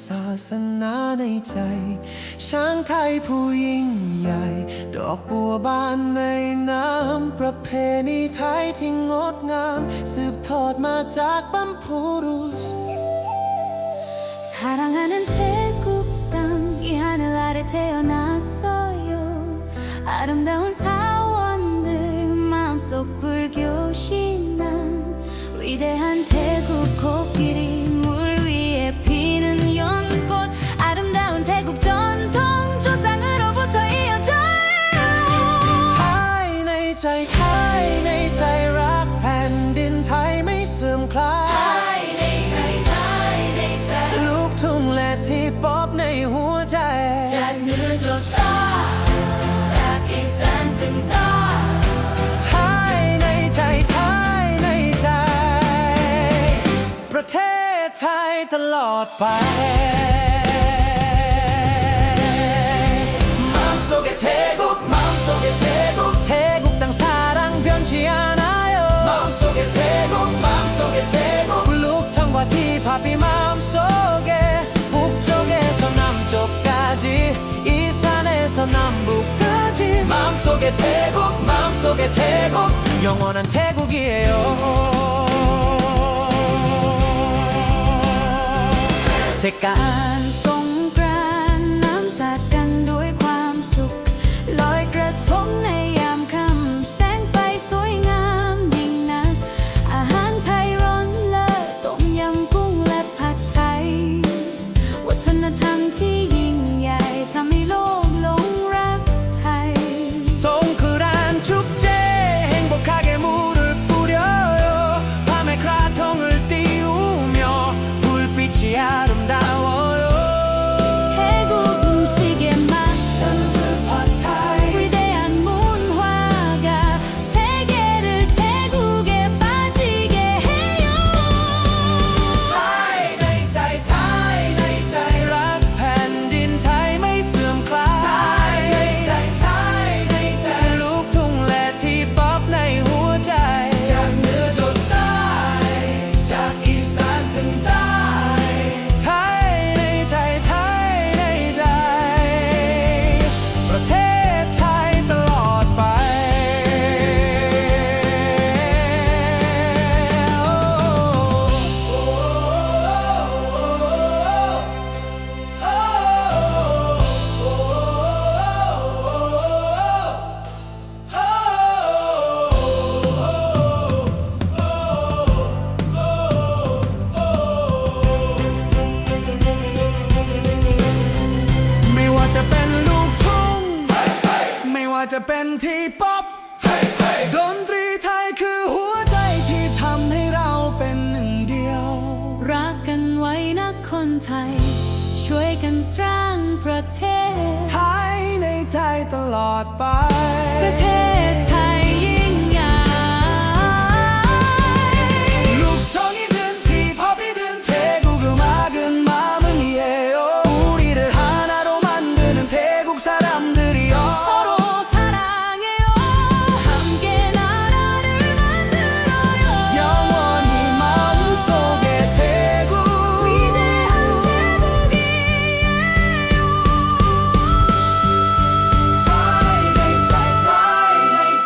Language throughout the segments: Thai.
ศาสนาในใจช้างไทยผู้ยิ่งใหญ่ดอกบัวบานในน้ำประเพณีไทยที่งดงามสืบทอดมาจากบรรพบุรุษ 사랑하는 태국 땅 이 하늘 아래 태어났어요 아름다운 사원들 마음속 불교 신앙 위대한 태국 코끼리 물 위에 피는 연꽃 아름다운 태국 전통 조상으로부터 이어져요 ไทยในใจไทยในใจรักแผ่นดินไทยไม่เสื่อมคลายลูกทุ่งและที่ป๊อปในหัวใจจากเหนือจดใต้จากอีสานถึงใต้ไทยในใจไทยในใจประเทศไทยตลอดไป마음속에 태국 마음속에 태국 태국 땅 사랑 변치 않아요 마음속에 태국 마음속에 태국 블루탕과 힙합이 마음속에 북쪽에서 남쪽까지 이산에서 남북까지 마음속에 태국 마음속에 태국 영원한 태국이에요 색깔 สงกรานต์น้ำสาดกันด้วยความสุขลอยกระทงในยามค่ำแสงไฟสวยงามยิ่งนักอาหารไทยร้อนเลิศต้มยำกุ้งและผัดไทยวัฒนธรรมที่ยิ่งใหญ่ทำให้โลกหลงรักไทย 송크란 축제 행복하게 물을 뿌려요 밤에 크라통을 띄우며 불빛이 아름다워요 태국 음식의 맛 위대한 문화가 세계를 태국에 빠지게 해요 ไทยในใจไทยในใจรักแผ่นดินไทยไม่เสื่อมคลายไทยในใจไทยในใจลูกทุ่งและที่ป๊อปในหัวใจจากเหนือจนใต้จากอีสานถึงใต้ไทยในใจไทยในใจประเทศไทยตลอดไป ไม่ว่าจะเป็นลูกทุ่งไม่ว่าจะเป็นที่ป๊อปดนตรีไทยคือหัวใจที่ทำให้เราเป็นหนึ่งเดียว รักกันไว้นะคนไทย ช่วยกันสร้างประเทศ ไทยในใจตลอดไป ประเทศไทยยิ่งใหญ่ 룩정이든 힙합이든 태국 음악은 마음이에요 우리를 하나로 만드는 태국 사람들이요 서로 사랑해요 함께 나라를 만들어요 영원히 마음속에 태국 위대한 태국이에요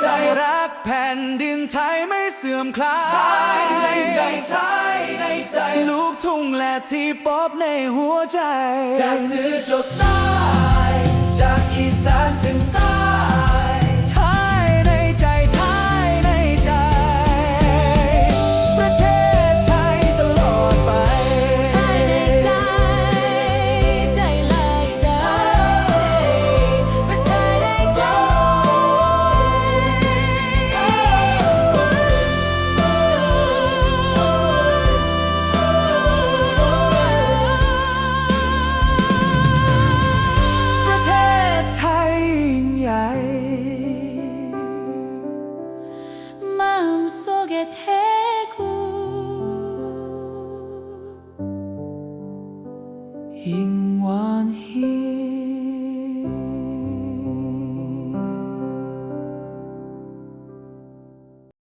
ใจรักแผ่นดินไทยไม่เสื่อมคลายลูกทุ่งและที่ป๊อปในหัวใจจากเหนือจดใต้จากอีสานถึงใต้ไทยในใจไทยในใจประเทศไทยตลอดไป ไทยในใจใจเลยใจประเทศในใจ ประเทศไทยยิ่งใหญ่ 마음속에 태국ยิ่ง